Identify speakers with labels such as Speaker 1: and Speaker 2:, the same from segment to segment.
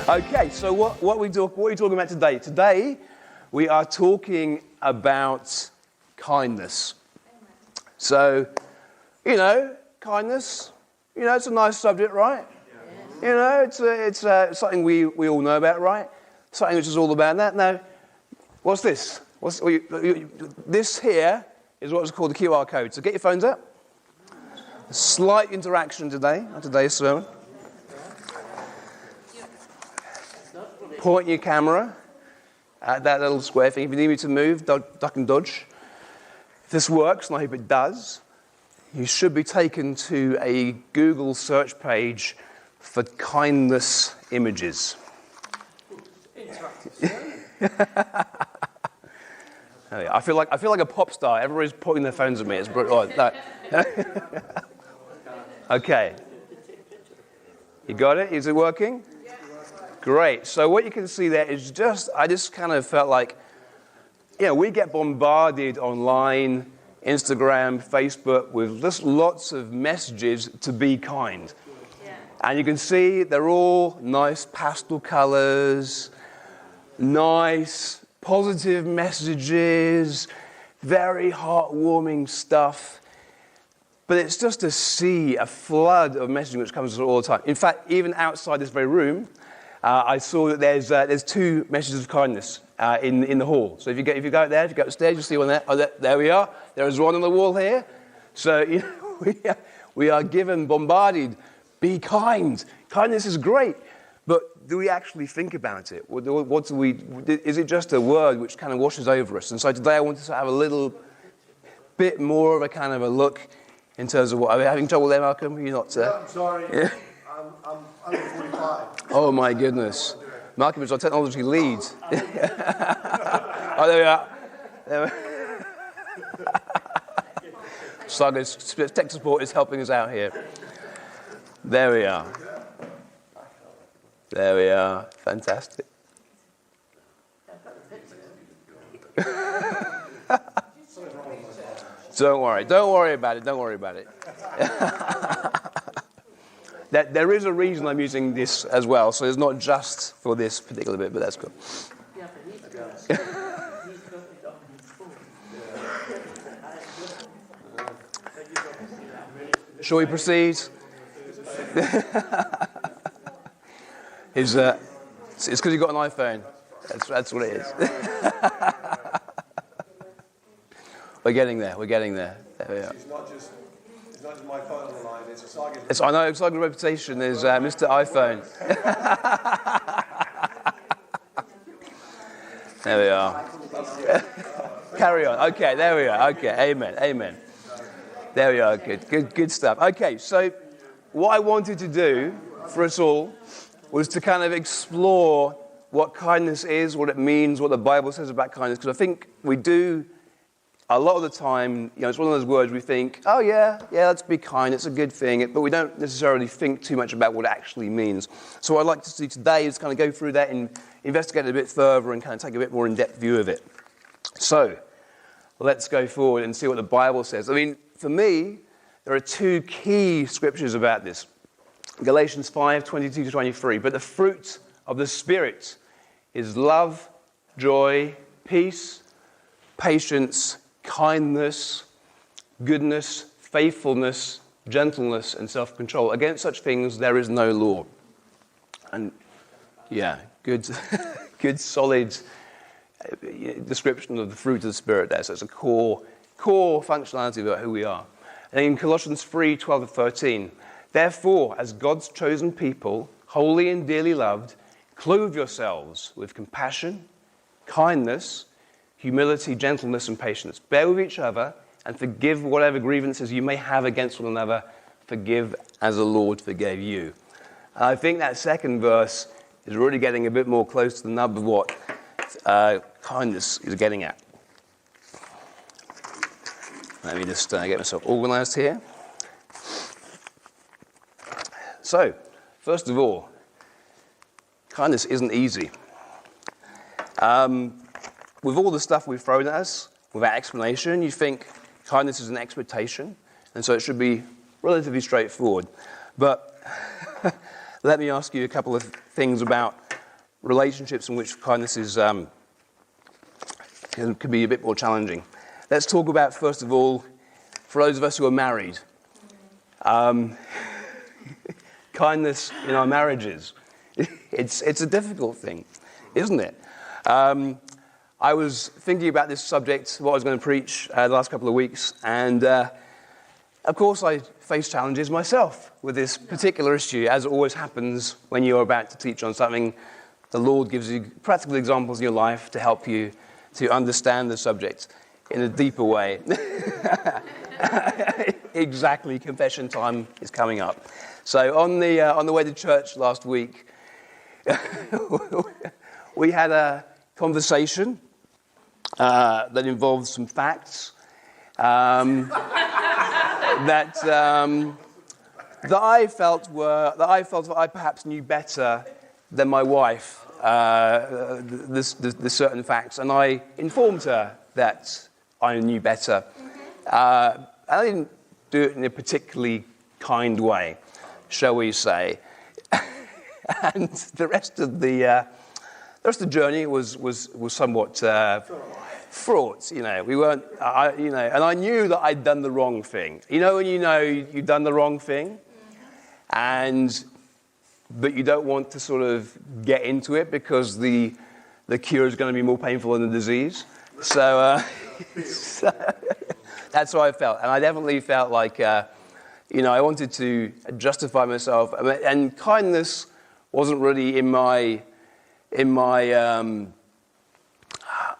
Speaker 1: Okay, so what are we talking about today? Today, we are talking about kindness. So, kindness, it's a nice subject, right? It's something we all know about, right? Something which is all about that. Now, what's this? This here is what's called the QR code. So get your phones up. A slight interaction today, on today's sermon. Point your camera at that little square thing. If you need me to move, duck and dodge. If this works, and I hope it does, you should be taken to a Google search page for kindness images. I feel like a pop star. Everybody's pointing their phones at me. It's brilliant. No. Okay. You got it? Is it working? Great. So what you can see there is I just kind of felt like, we get bombarded online, Instagram, Facebook, with just lots of messages to be kind. Yeah. And you can see they're all nice pastel colors, nice, positive messages, very heartwarming stuff. But it's just a flood of messaging which comes all the time. In fact, even outside this very room, I saw that there's two messages of kindness in the hall. So if you go out there, if you go upstairs, you'll see one there. Oh, there we are. There is one on the wall here. So we are bombarded. Be kind. Kindness is great. But do we actually think about it? Is it just a word which kind of washes over us? And so today I wanted to have a little bit more of a kind of a look in terms of what. Are you having trouble there, Malcolm? You're not.
Speaker 2: I'm sorry. Yeah. I'm under 45.
Speaker 1: Oh my goodness. Malcolm is our technology lead. Oh, there we are. Slugger's tech support is helping us out here. There we are. There we are. Fantastic. Don't worry about it. There is a reason I'm using this as well, so it's not just for this particular bit, but that's good. Shall we proceed? It's because you've got an iPhone. That's what it is. We're getting there. There we are. It's not just my phone on the line, it's Saga's. I know, Saga's reputation is Mr. iPhone. There we are. Carry on. Okay, there we are. Okay, amen. There we are. Good stuff. Okay, so what I wanted to do for us all was to kind of explore what kindness is, what it means, what the Bible says about kindness, because I think we do. A lot of the time, it's one of those words we think, oh yeah, let's be kind, it's a good thing, but we don't necessarily think too much about what it actually means. So what I'd like to do today is kind of go through that and investigate it a bit further and kind of take a bit more in-depth view of it. So, let's go forward and see what the Bible says. I mean, for me, there are two key scriptures about this. Galatians 5:22-23. But the fruit of the Spirit is love, joy, peace, patience, kindness, goodness, faithfulness, gentleness, and self-control. Against such things there is no law. And good solid description of the fruit of the Spirit there. So it's a core functionality about who we are. And in Colossians 3:12-13, therefore, as God's chosen people, holy and dearly loved, clothe yourselves with compassion, kindness, humility, gentleness, and patience. Bear with each other and forgive whatever grievances you may have against one another. Forgive as the Lord forgave you. And I think that second verse is really getting a bit more close to the nub of what kindness is getting at. Let me just get myself organized here. So, first of all, kindness isn't easy. With all the stuff we've thrown at us, without explanation, you think kindness is an expectation, and so it should be relatively straightforward. But let me ask you a couple of things about relationships in which kindness is can be a bit more challenging. Let's talk about, first of all, for those of us who are married, kindness in our marriages. It's a difficult thing, isn't it? I was thinking about this subject, what I was going to preach the last couple of weeks, and of course I face challenges myself with this particular issue, as it always happens when you're about to teach on something. The Lord gives you practical examples in your life to help you to understand the subject in a deeper way. Exactly, confession time is coming up. So on the way to church last week, we had a conversation that involved some facts that I felt I perhaps knew better than my wife. The certain facts, and I informed her that I knew better. I didn't do it in a particularly kind way, shall we say. And the rest of the journey was somewhat fraught. We weren't. And I knew that I'd done the wrong thing. When you've done the wrong thing, but you don't want to sort of get into it because the cure is going to be more painful than the disease. So that's how I felt. And I definitely felt like, I wanted to justify myself. And kindness wasn't really in my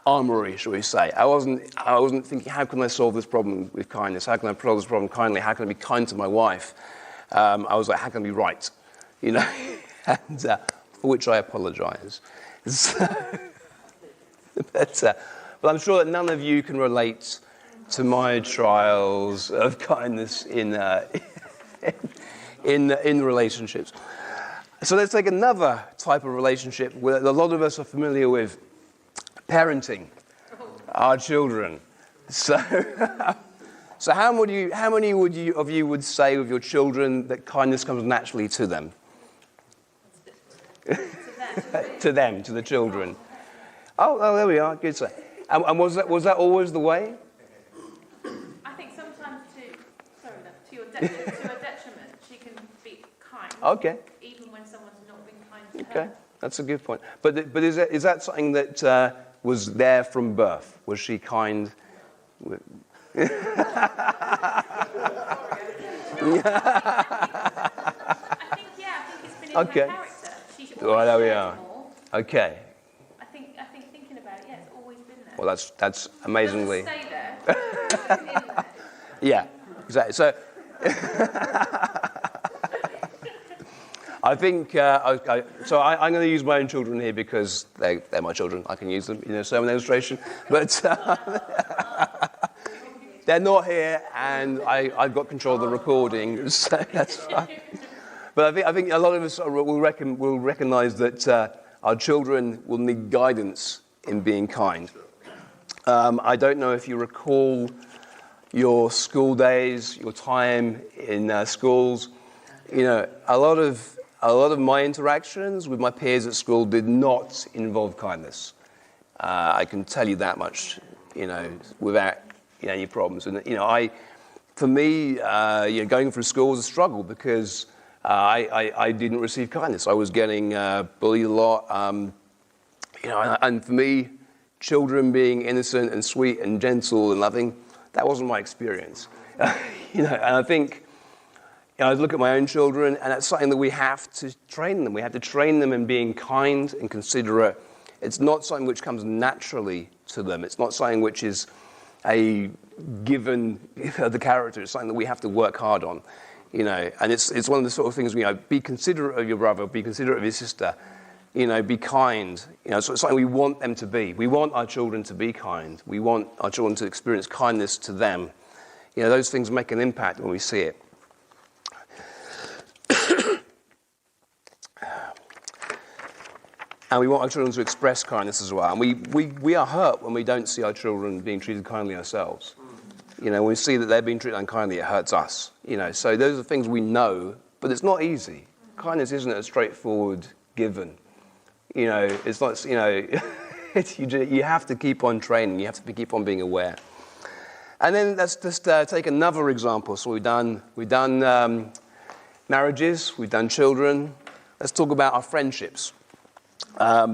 Speaker 1: armory, shall we say. I wasn't thinking, how can I solve this problem with kindness? How can I solve this problem kindly? How can I be kind to my wife? I was like, how can I be right? And for which I apologise. But I'm sure that none of you can relate to my trials of kindness in relationships. So let's take another type of relationship that a lot of us are familiar with: parenting our children. So how many of you would say with your children that kindness comes naturally to them? To the children. Oh, there we are. Good. So, and was that always the way?
Speaker 3: I think sometimes to your detriment, she can be kind.
Speaker 1: Okay.
Speaker 3: Even when someone's not being kind to her.
Speaker 1: Okay, that's a good point. But is that something that was there from birth? Was she kind?
Speaker 3: I think it's been in her character.
Speaker 1: Well, there we are. Okay.
Speaker 3: I think thinking about it, it's always been there.
Speaker 1: Well, that's amazingly.
Speaker 3: It doesn't stay there. It's in there.
Speaker 1: Yeah, exactly. So I think I'm going to use my own children here because they're my children. I can use them in a sermon illustration, but they're not here, and I've got control of the recording, so that's fine. But I think a lot of us will recognise that our children will need guidance in being kind. I don't know if you recall your school days, your time in schools. A lot of my interactions with my peers at school did not involve kindness. I can tell you that much, without any problems. And for me, going through school was a struggle because I didn't receive kindness. I was getting bullied a lot, and for me, children being innocent and sweet and gentle and loving, that wasn't my experience. And I think I look at my own children, and that's something that we have to train them. We have to train them in being kind and considerate. It's not something which comes naturally to them. It's not something which is a given of the character. It's something that we have to work hard on. And it's one of the sort of things, be considerate of your brother, be considerate of your sister, be kind. So it's something we want them to be. We want our children to be kind. We want our children to experience kindness to them. Those things make an impact when we see it. And we want our children to express kindness as well. And we are hurt when we don't see our children being treated kindly ourselves. When we see that they're being treated unkindly, it hurts us. So those are things we know, but it's not easy. Kindness isn't a straightforward given. It's not, you have to keep on training. You have to keep on being aware. And then let's just take another example. So we've done marriages, we've done children. Let's talk about our friendships.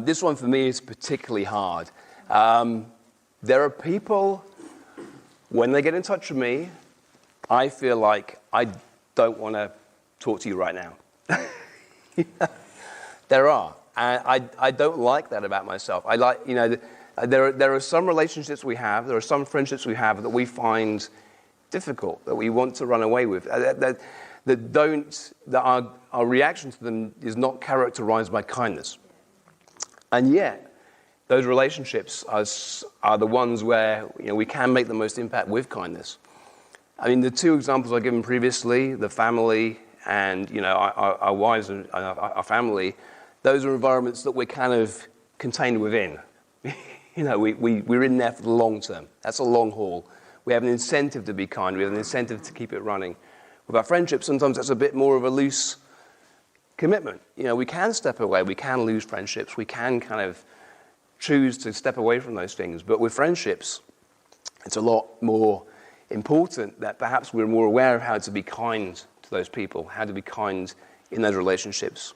Speaker 1: This one for me is particularly hard. There are people, when they get in touch with me, I feel like I don't want to talk to you right now. There are. And I don't like that about myself. I like, there are some relationships we have, there are some friendships we have that we find difficult, that we want to run away with, that our reaction to them is not characterized by kindness. And yet, those relationships are the ones where we can make the most impact with kindness. I mean, the two examples I've given previously, the family and our wives and our family, those are environments that we're kind of contained within. We're in there for the long term. That's a long haul. We have an incentive to be kind. We have an incentive to keep it running. With our friendships, sometimes that's a bit more of a loose commitment. We can step away. We can lose friendships. We can kind of choose to step away from those things. But with friendships, it's a lot more important that perhaps we're more aware of how to be kind to those people, how to be kind in those relationships.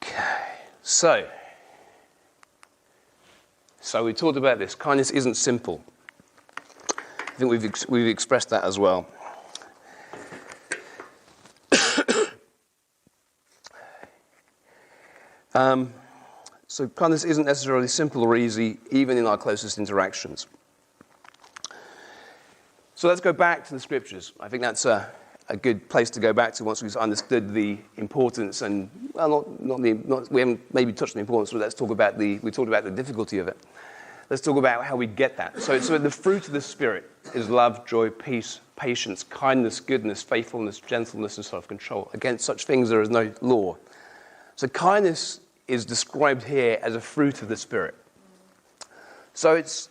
Speaker 1: Okay, so we talked about this. Kindness isn't simple. I think we've expressed that as well. So kindness isn't necessarily simple or easy, even in our closest interactions. So let's go back to the scriptures. I think that's a good place to go back to once we've understood the importance and, well, we haven't maybe touched on the importance, but let's talk about we talked about the difficulty of it. Let's talk about how we get that. So the fruit of the Spirit is love, joy, peace, patience, kindness, goodness, faithfulness, gentleness, and self-control. Against such things there is no law. So kindness is described here as a fruit of the Spirit. So it's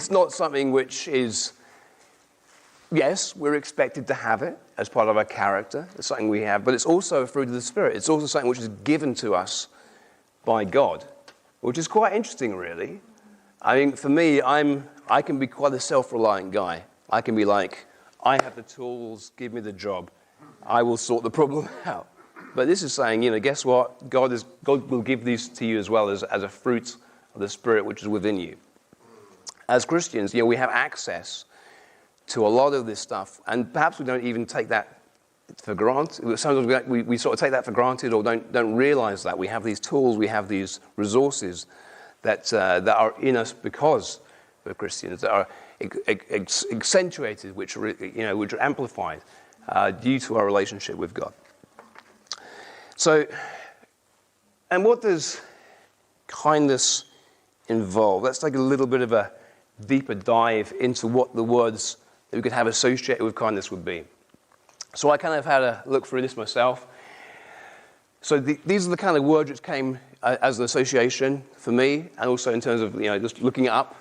Speaker 1: not something which is, yes, we're expected to have it as part of our character. It's something we have, but it's also a fruit of the Spirit. It's also something which is given to us by God, which is quite interesting, really. I mean, for me, I can be quite a self-reliant guy. I can be like, I have the tools, give me the job. I will sort the problem out. But this is saying, guess what? God will give these to you as well as a fruit of the Spirit which is within you. As Christians, we have access to a lot of this stuff, and perhaps we don't even take that for granted. Sometimes we sort of take that for granted or don't realize that. We have these tools, we have these resources that are in us because we're Christians, that are accentuated, which are amplified due to our relationship with God. So, and what does kindness involve? Let's take a little bit of a deeper dive into what the words that we could have associated with kindness would be. So I kind of had a look through this myself. So these are the kind of words which came as an association for me, and also in terms of just looking it up.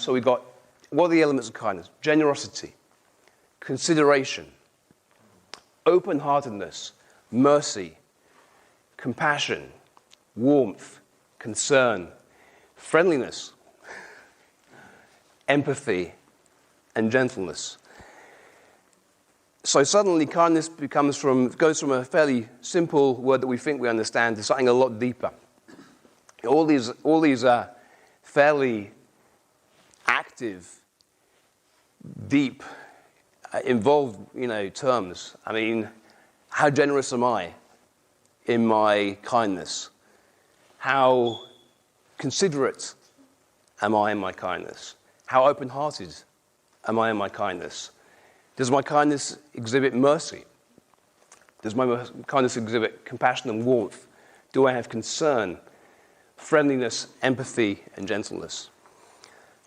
Speaker 1: So we've got, what are the elements of kindness? Generosity, consideration, open-heartedness, mercy, compassion, warmth, concern, friendliness, empathy, and gentleness. So suddenly kindness goes from a fairly simple word that we think we understand to something a lot deeper. All these are fairly active, deep, involved, terms. I mean, how generous am I in my kindness? How considerate am I in my kindness? How open-hearted am I in my kindness? Does my kindness exhibit mercy? Does my kindness exhibit compassion and warmth? Do I have concern, friendliness, empathy, and gentleness?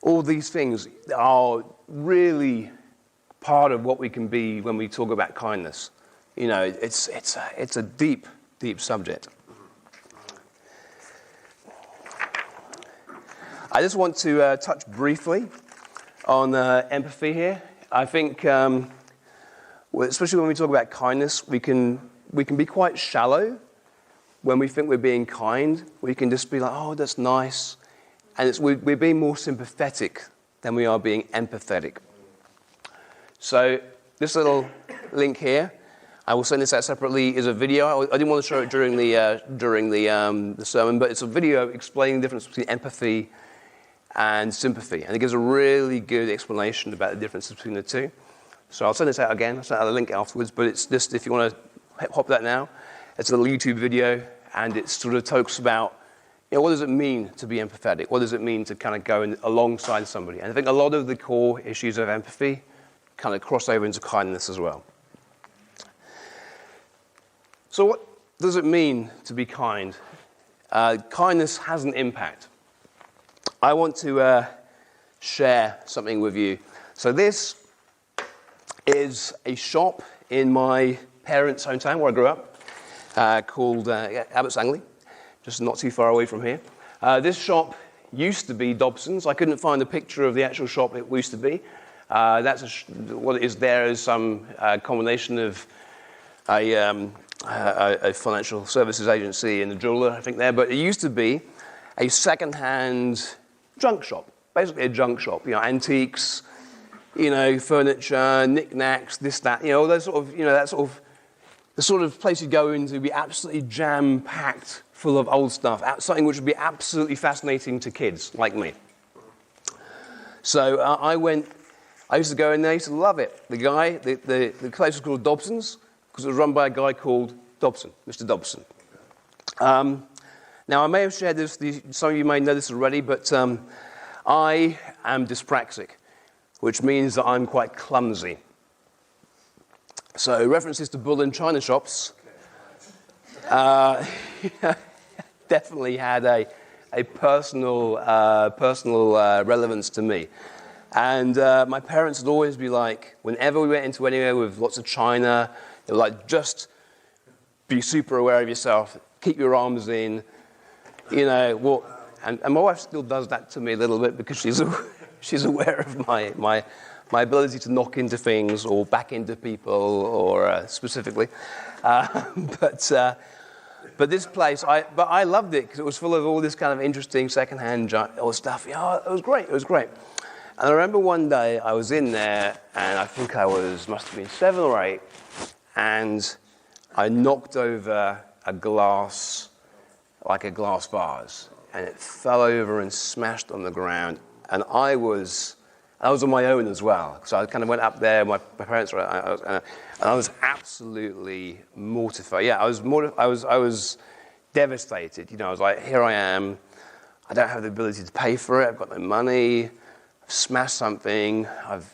Speaker 1: All these things are really part of what we can be when we talk about kindness. It's a deep, deep subject. I just want to touch briefly on empathy here. I think, especially when we talk about kindness, we can be quite shallow when we think we're being kind, we can just be like, oh, that's nice. And we're being more sympathetic than we are being empathetic. So this little link here, I will send this out separately, is a video. I didn't want to show it during the sermon, but it's a video explaining the difference between empathy and sympathy. And it gives a really good explanation about the difference between the two. So I'll send this out again. I'll send out a link afterwards, but it's just, if you want to hop that now, it's a little YouTube video, and it sort of talks about, what does it mean to be empathetic? What does it mean to kind of go alongside somebody? And I think a lot of the core issues of empathy kind of cross over into kindness as well. So what does it mean to be kind? Kindness has an impact. I want to share something with you. So this is a shop in my parents' hometown where I grew up called Abbots Langley, just not too far away from here. This shop used to be Dobson's. I couldn't find a picture of the actual shop it used to be. What it is there is some combination of a financial services agency and a jeweler, I think, there. But it used to be a second-hand junk shop, basically a junk shop. Antiques, furniture, knickknacks, this, that. Those sort of, the sort of place you go into would be absolutely jam-packed full of old stuff, something which would be absolutely fascinating to kids like me. So I used to go in there, I used to love it. The place was called Dobson's, because it was run by a guy called Dobson, Mr. Dobson. Now, I may have shared this, some of you may know this already, but I am dyspraxic, which means that I'm quite clumsy. So references to bull and china shops definitely had a personal relevance to me. And my parents would always be like, whenever we went into anywhere with lots of china, they were like, just be super aware of yourself, keep your arms in, walk. And my wife still does that to me a little bit because she's aware of my ability to knock into things or back into people, or specifically. But this place, I loved it because it was full of all this kind of interesting secondhand stuff. Yeah, it was great. And I remember one day I was in there, and I think must have been 7 or 8, and I knocked over a glass vase, and it fell over and smashed on the ground. And I was on my own as well, so I kind of went up there. My parents were, and I was absolutely mortified. Yeah, I was devastated. I was like, here I am. I don't have the ability to pay for it. I've got no money. I've smashed something. I've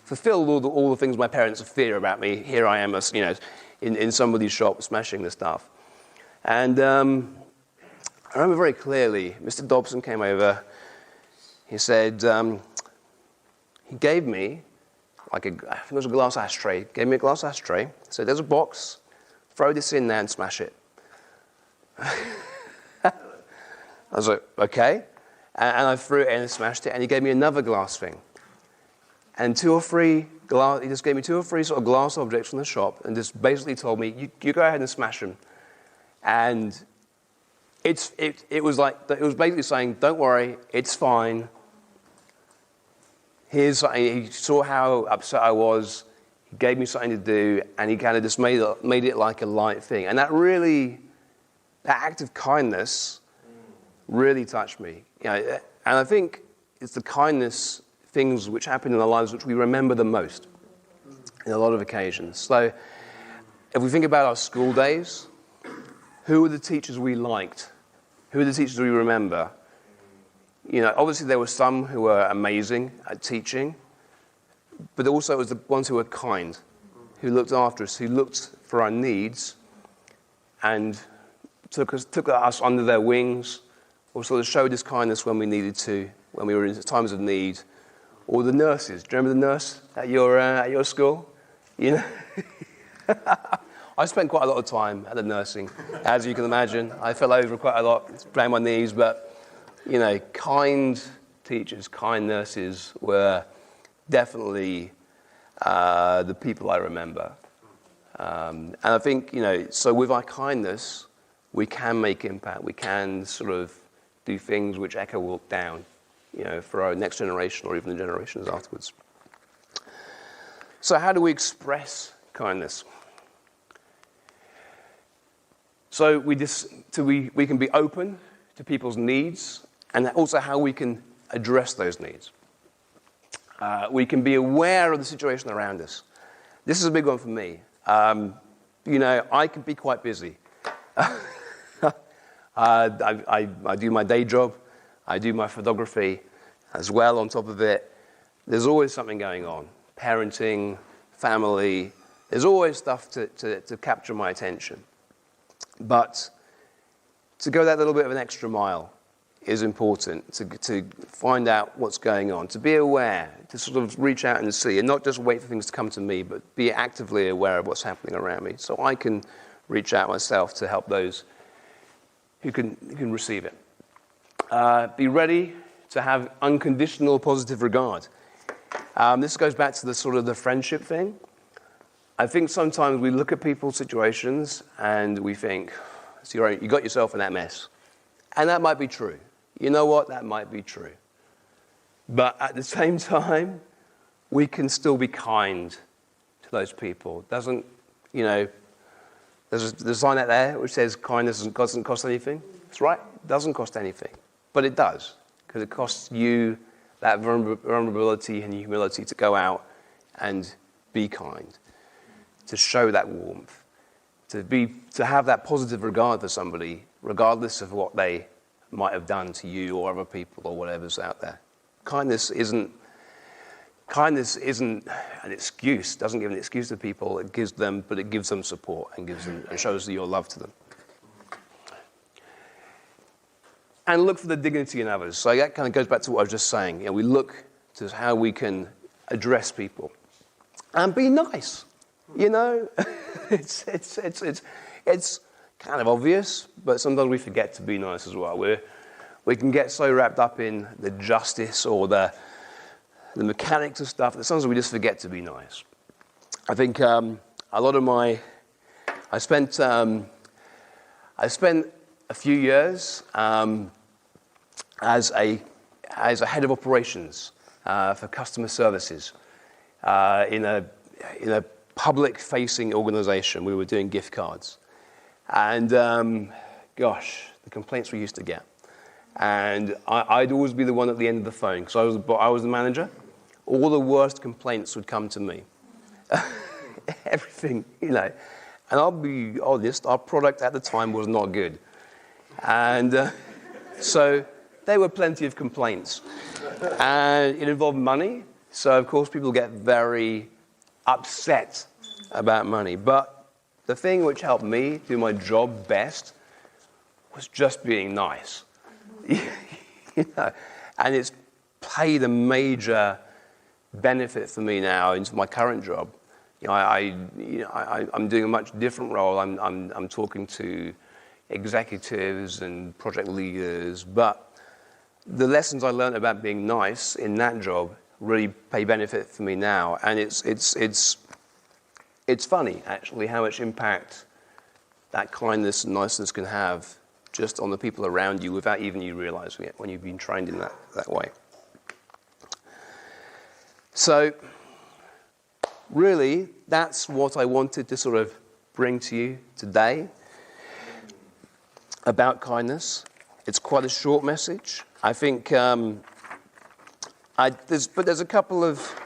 Speaker 1: fulfilled all the things my parents fear about me. Here I am, in somebody's shop smashing the stuff. And I remember very clearly, Mr. Dobson came over. He said, he gave me, I think it was a glass ashtray. Gave me a glass ashtray. Said, there's a box. Throw this in there and smash it. I was like, okay. And I threw it in and smashed it. And he gave me another glass thing. And he just gave me 2 or 3 sort of glass objects from the shop, and just basically told me, you go ahead and smash them. And it was basically saying, don't worry, it's fine. He saw how upset I was. He gave me something to do, and he kind of just made it like a light thing. And that act of kindness really touched me. And I think it's the kindness things which happen in our lives which we remember the most in a lot of occasions. So if we think about our school days, who were the teachers we liked? Who are the teachers we remember? Obviously there were some who were amazing at teaching, but also it was the ones who were kind, who looked after us, who looked for our needs, and took us under their wings, or sort of showed us kindness when we needed to, when we were in times of need. Or the nurses. Do you remember the nurse at your school? I spent quite a lot of time at the nursing, as you can imagine. I fell over quite a lot, sprained my knees, but, kind teachers, kind nurses were definitely the people I remember. And I think, so with our kindness, we can make impact. We can sort of do things which echo down, for our next generation or even the generations afterwards. So how do we express kindness? So we can be open to people's needs, and also how we can address those needs. We can be aware of the situation around us. This is a big one for me. I can be quite busy. I do my day job. I do my photography as well on top of it. There's always something going on. Parenting, family. There's always stuff to capture my attention. But to go that little bit of an extra mile is important, to find out what's going on, to be aware, to sort of reach out and see, and not just wait for things to come to me, but be actively aware of what's happening around me, so I can reach out myself to help those who can receive it. Be ready to have unconditional positive regard. This goes back to the sort of the friendship thing. I think sometimes we look at people's situations and we think, so you got yourself in that mess. And that might be true. You know what? That might be true. But at the same time, we can still be kind to those people. There's a sign out there which says kindness doesn't cost anything. That's right. It doesn't cost anything. But it does, because it costs you that vulnerability and humility to go out and be kind, to show that warmth, to have that positive regard for somebody, regardless of what they might have done to you or other people or whatever's out there. Kindness isn't an excuse. Doesn't give an excuse to people. It gives them support and shows your love to them. And look for the dignity in others. So that kind of goes back to what I was just saying. We look to how we can address people and be nice. It's kind of obvious, but sometimes we forget to be nice as well. We can get so wrapped up in the justice or the mechanics of stuff that sometimes we just forget to be nice. I think a lot of I spent a few years as a head of operations for customer services in a public-facing organization. We were doing gift cards. And, the complaints we used to get. And I'd always be the one at the end of the phone, because I was the manager. All the worst complaints would come to me. Everything, And I'll be honest, our product at the time was not good. And so there were plenty of complaints. And it involved money. So, of course, people get very upset about money. But the thing which helped me do my job best was just being nice. And it's played a major benefit for me now into my current job. I'm doing a much different role. I'm talking to executives and project leaders, but the lessons I learned about being nice in that job really pay benefit for me now, and it's funny, actually, how much impact that kindness and niceness can have just on the people around you without even you realizing it when you've been trained in that way. So, really, that's what I wanted to sort of bring to you today about kindness. It's quite a short message. I think there's a couple of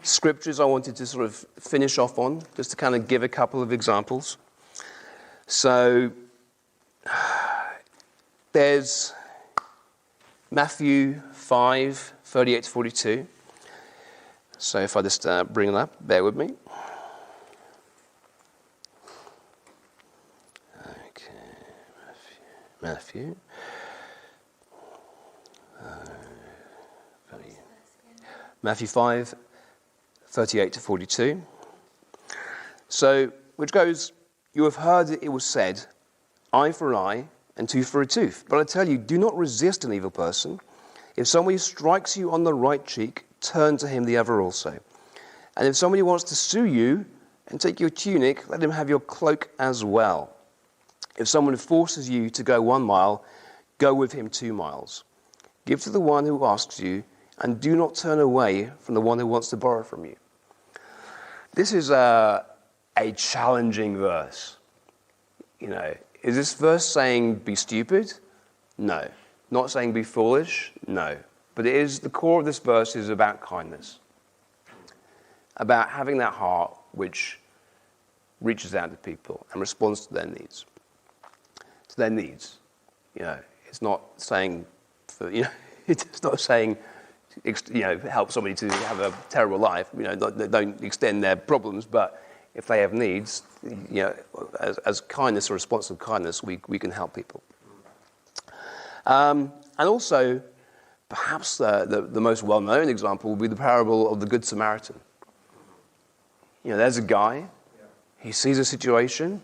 Speaker 1: scriptures I wanted to sort of finish off on, just to kind of give a couple of examples. So there's Matthew 5:38-42. So if I just bring it up, bear with me. Okay, Matthew. Matthew 5:38-42. So, which goes, "You have heard that it was said, eye for an eye and tooth for a tooth. But I tell you, do not resist an evil person. If somebody strikes you on the right cheek, turn to him the other also. And if somebody wants to sue you, and take your tunic, let him have your cloak as well. If someone forces you to go 1 mile, go with him 2 miles. Give to the one who asks you, and do not turn away from the one who wants to borrow from you. This is a challenging verse. Is this verse saying be stupid? No. Not saying be foolish? No. But the core of this verse is about kindness. About having that heart which reaches out to people and responds to their needs. It's not saying, it's not saying, help somebody to have a terrible life. Don't extend their problems, but if they have needs, as kindness, a response of kindness, we can help people. And also, perhaps the most well-known example would be the parable of the Good Samaritan. There's a guy, he sees a situation,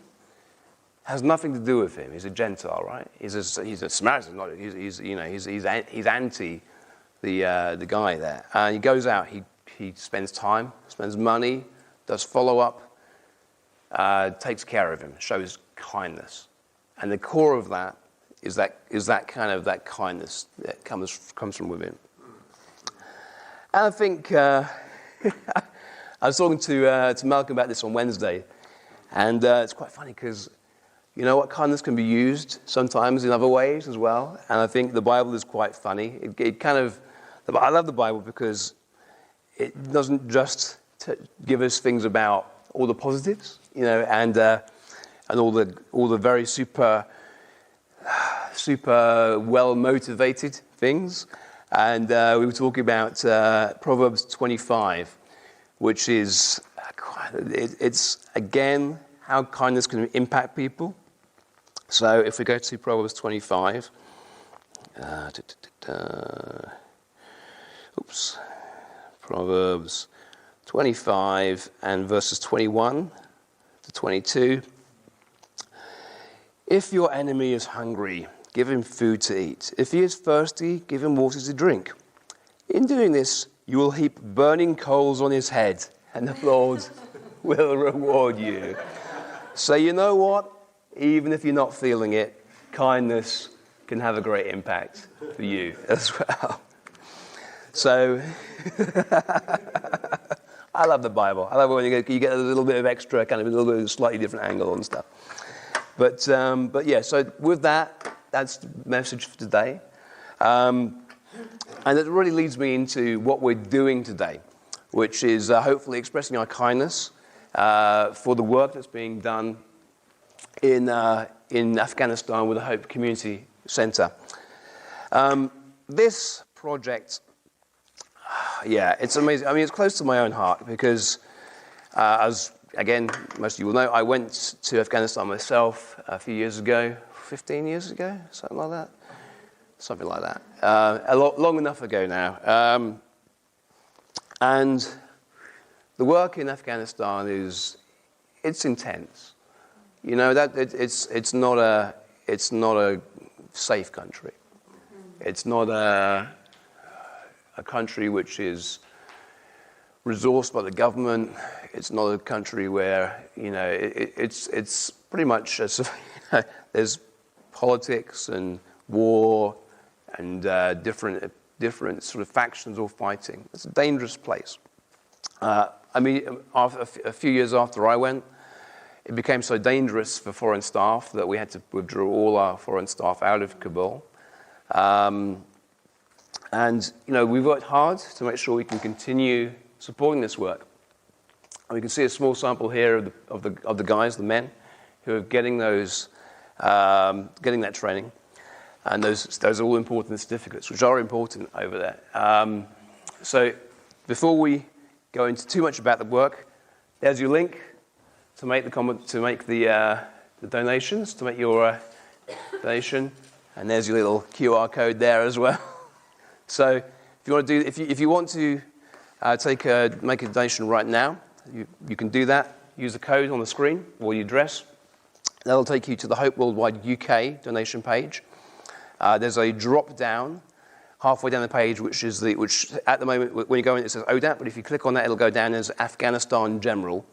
Speaker 1: has nothing to do with him. He's a Gentile, right? He's a Samaritan. He's anti the guy there. And he goes out. He spends time, spends money, does follow up, takes care of him, shows kindness. And the core of that is that kind of that kindness that comes from within. And I think I was talking to Malcolm about this on Wednesday, and it's quite funny because kindness can be used sometimes in other ways as well. And I think the Bible is quite funny. I love the Bible because it doesn't just give us things about all the positives, and all the very super well motivated things. And we were talking about Proverbs 25, which is it's again how kindness can impact people. So if we go to Proverbs 25, Proverbs 25 and verses 21 to 22. If your enemy is hungry, give him food to eat. If he is thirsty, give him water to drink. In doing this, you will heap burning coals on his head, and the Lord will reward you. So you know what? Even if you're not feeling it, kindness can have a great impact for you as well. So, I love the Bible. I love when you get a little bit of extra, kind of a little bit of a slightly different angle and stuff. But yeah, so with that, that's the message for today. And it really leads me into what we're doing today, which is hopefully expressing our kindness for the work that's being done in Afghanistan with the Hope Community Centre. This project, it's amazing. I mean, it's close to my own heart because, as again, most of you will know, I went to Afghanistan myself a few years ago, 15 years ago, something like that. Long enough ago now. And the work in Afghanistan it's intense. That it's not a safe country. It's not a country which is resourced by the government. It's not a country where it's pretty much there's politics and war and different sort of factions all fighting. It's a dangerous place. A few years after I went, it became so dangerous for foreign staff that we had to withdraw all our foreign staff out of Kabul. And we've worked hard to make sure we can continue supporting this work. And we can see a small sample here of the guys, the men, who are getting that training. And those are all important certificates, which are important over there. So before we go into too much about the work, there's your link to make the donations, to make your donation, and there's your little QR code there as well. So if you want to make a donation right now, you can do that. Use the code on the screen or your address. That'll take you to the Hope Worldwide UK donation page. There's a drop down halfway down the page, which at the moment when you go in it says ODAT, but if you click on that, it'll go down as Afghanistan General.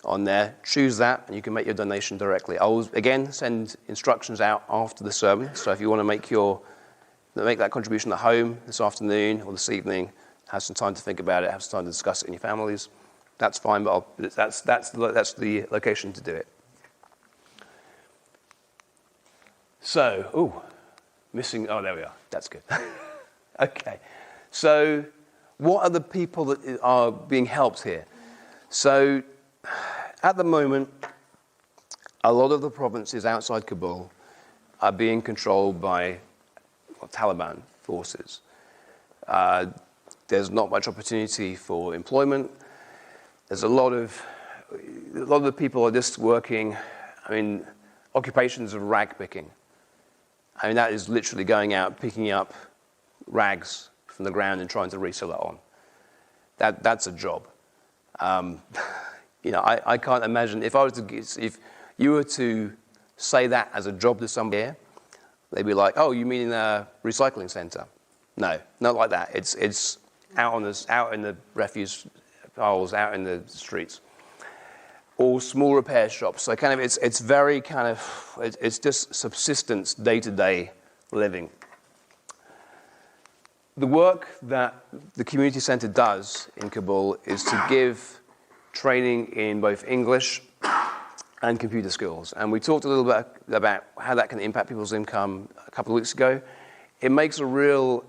Speaker 1: on there. Choose that, and you can make your donation directly. I will, again, send instructions out after the sermon, so if you want to make that contribution at home this afternoon or this evening, have some time to think about it, have some time to discuss it in your families, that's fine, but that's the location to do it. So, there we are. That's good. Okay. So, what are the people that are being helped here? So, at the moment, a lot of the provinces outside Kabul are being controlled by Taliban forces. There's not much opportunity for employment. There's a lot of the people are just working, occupations of rag picking. That is literally going out, picking up rags from the ground and trying to resell it on. That's a job. I can't imagine if you were to say that as a job to somebody here, they'd be like, "Oh, you mean in a recycling centre?" No, not like that. It's out in the refuse piles, out in the streets, or small repair shops. So it's very it's just subsistence, day-to-day living. The work that the community centre does in Kabul is to give training in both English and computer skills. And we talked a little bit about how that can impact people's income a couple of weeks ago. It makes a real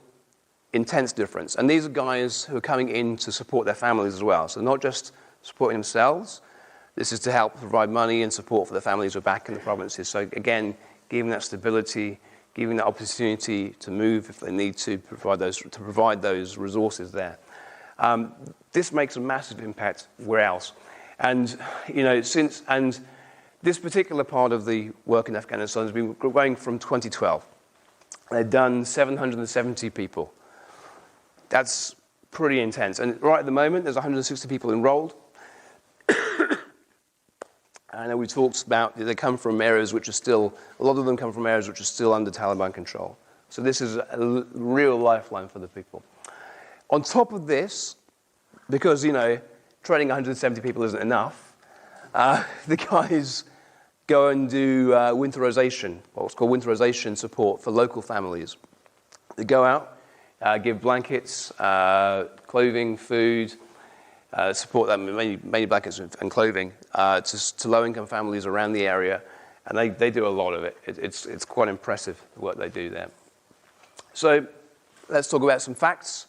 Speaker 1: intense difference. And these are guys who are coming in to support their families as well. So not just supporting themselves. This is to help provide money and support for the families who are back in the provinces. So again, giving that stability, giving that opportunity to move if they need to provide those resources there. This makes a massive impact where else. And this particular part of the work in Afghanistan has been going from 2012. They've done 770 people. That's pretty intense. And right at the moment, there's 160 people enrolled. And we talked about they come from areas which are still, a lot of them come from areas which are still under Taliban control. So this is a real lifeline for the people. On top of this, because, training 170 people isn't enough, the guys go and do winterization, what's called winterization support for local families. They go out, give blankets, clothing, food, support them, mainly blankets and clothing, to low-income families around the area, and they do a lot of it. It's quite impressive, the work they do there. So let's talk about some facts.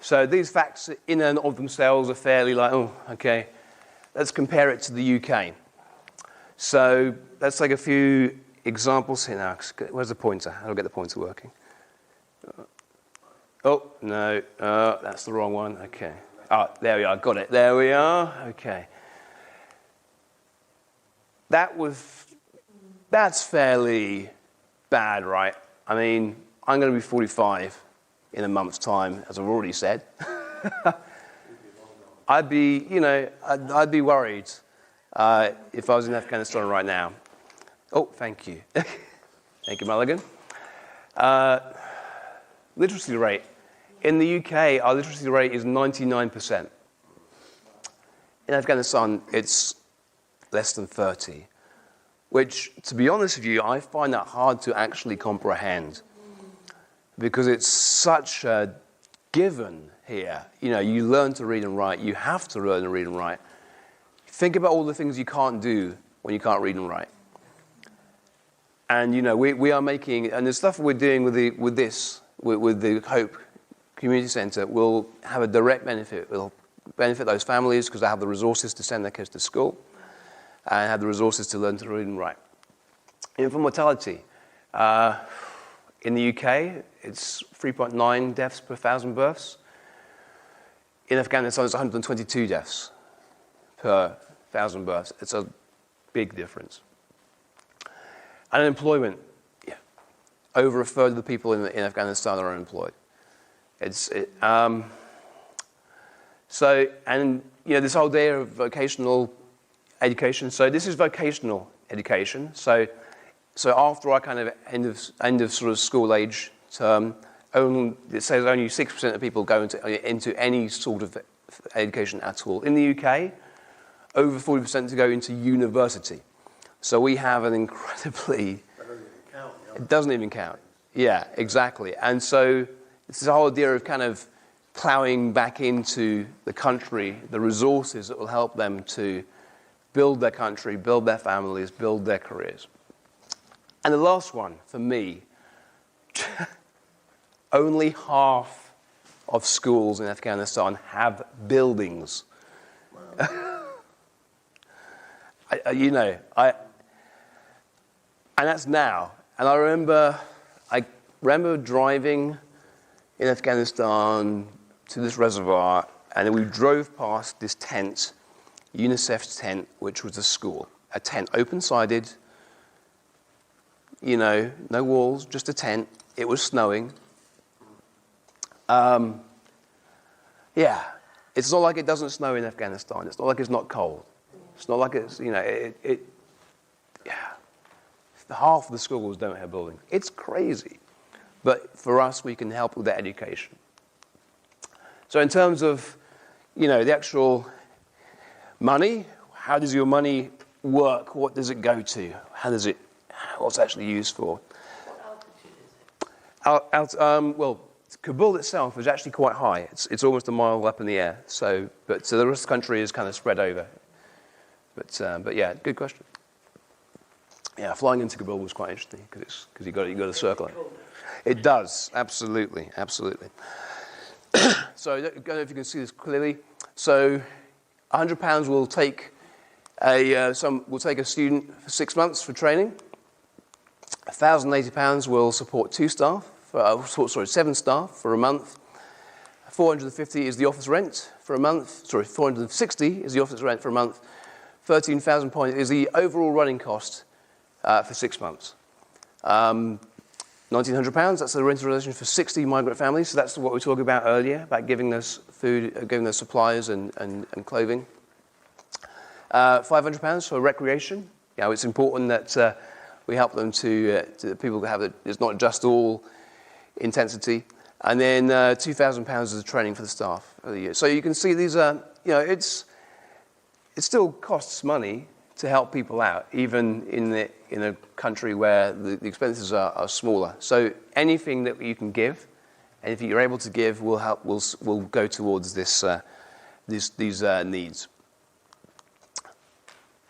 Speaker 1: So these facts in and of themselves are fairly okay. Let's compare it to the UK. So let's take a few examples here now. Where's the pointer? How do I get the pointer working? Oh, no, that's the wrong one. Okay. Oh, there we are. Got it. There we are. Okay. That's fairly bad, right? I'm going to be 45 in a month's time, as I've already said. I'd be worried if I was in Afghanistan right now. Oh, thank you. Thank you, Mulligan. Literacy rate. In the UK, our literacy rate is 99%. In Afghanistan, it's less than 30, which, to be honest with you, I find that hard to actually comprehend because it's such a given here. You learn to read and write. You have to learn to read and write. Think about all the things you can't do when you can't read and write. And, we are making, and the stuff we're doing with the Hope Community Centre will have a direct benefit. It will benefit those families because they have the resources to send their kids to school and have the resources to learn to read and write. Infant mortality. In the UK, it's 3.9 deaths per 1,000 births. In Afghanistan, it's 122 deaths per 1,000 births. It's a big difference. Unemployment. Yeah. Over a third of the people in Afghanistan are unemployed. This whole idea of vocational education. So this is vocational education. So after our kind of end of sort of school age term, it says only 6% of people go into any sort of education at all. In the UK, over 40% to go into university. So we have an incredibly...
Speaker 2: That doesn't even count.
Speaker 1: It doesn't even count. Yeah, exactly. And so it's the whole idea of kind of ploughing back into the country the resources that will help them to build their country, build their families, build their careers. And the last one, for me, only half of schools in Afghanistan have buildings.
Speaker 2: Wow.
Speaker 1: And that's now. And I remember driving in Afghanistan to this reservoir, and then we drove past this tent, UNICEF's tent, which was a school. A tent, open-sided, no walls, just a tent. It was snowing. It's not like it doesn't snow in Afghanistan. It's not like it's not cold. It's not like it's, half of the schools don't have buildings. It's crazy. But for us, we can help with their education. So in terms of, the actual money, how does your money work? What does it go to? What's it actually used for?
Speaker 3: What altitude is it?
Speaker 1: Well, Kabul itself is actually quite high. It's almost a mile up in the air. So the rest of the country is kind of spread over. But yeah, good question. Yeah, flying into Kabul was quite interesting because you got to circle it. It does, absolutely. So I don't know if you can see this clearly. So £100 will take a student for 6 months for training. £1,080 will support 7 staff for a month. 450 is the office rent for a month. 460 is the office rent for a month. 13,000 points is the overall running cost for 6 months. £1,900, that's the rental relation for 60 migrant families. So that's what we were talking about earlier, about giving us food, giving us supplies and clothing. £500 for recreation. It's important that we help them to people to have it. It's not just all intensity. And then £2,000 is the training for the staff for the year. So you can see these are, it still costs money to help people out, even in a country where the expenses are smaller. So anything that you can give, anything you're able to give, will go towards these needs.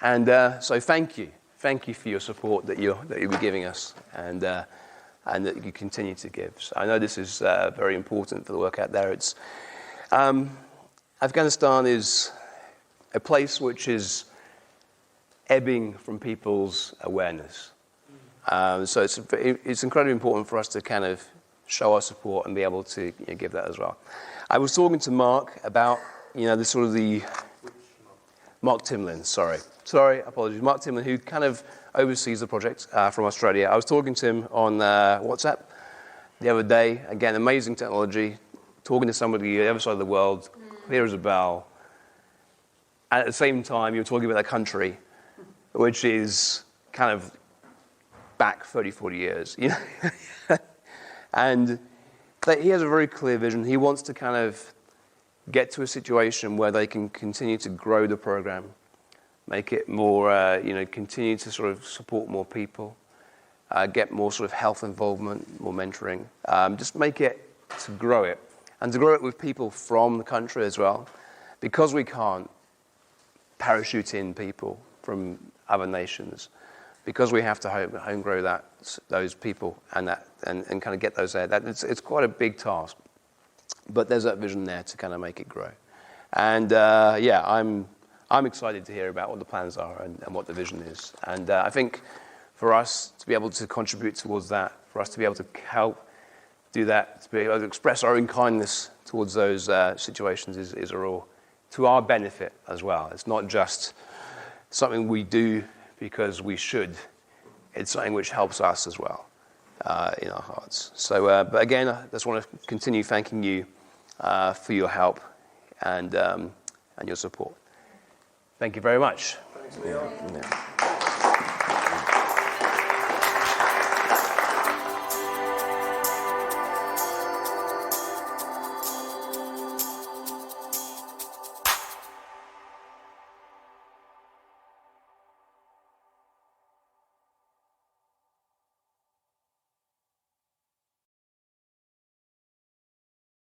Speaker 1: And so thank you for your support that you'll be giving us, and that you continue to give. So I know this is very important for the work out there. It's Afghanistan is a place which is ebbing from people's awareness. So it's incredibly important for us to kind of show our support and be able to give that as well. I was talking to Mark about Mark Timlin, sorry, apologies. Mark Timlin, who kind of oversees the project from Australia. I was talking to him on WhatsApp the other day. Again, amazing technology. Talking to somebody on the other side of the world, clear as a bell. And at the same time, you're talking about a country which is kind of back 30, 40 years. And he has a very clear vision. He wants to kind of get to a situation where they can continue to grow the program, make it more, continue to sort of support more people, get more sort of health involvement, more mentoring, just make it to grow it. And to grow it with people from the country as well, because we can't parachute in people from other nations, because we have to home grow those people and kind of get those there. It's quite a big task, but there's that vision there to kind of make it grow. And I'm excited to hear about what the plans are and what the vision is. And I think for us to be able to contribute towards that, for us to be able to help do that, to be able to express our own kindness towards those situations is all to our benefit as well. It's not just something we do because we should. It's something which helps us as well in our hearts. So, but again, I just want to continue thanking you for your help and your support. Thank you very much.
Speaker 2: Thanks, Leon.
Speaker 1: Yeah.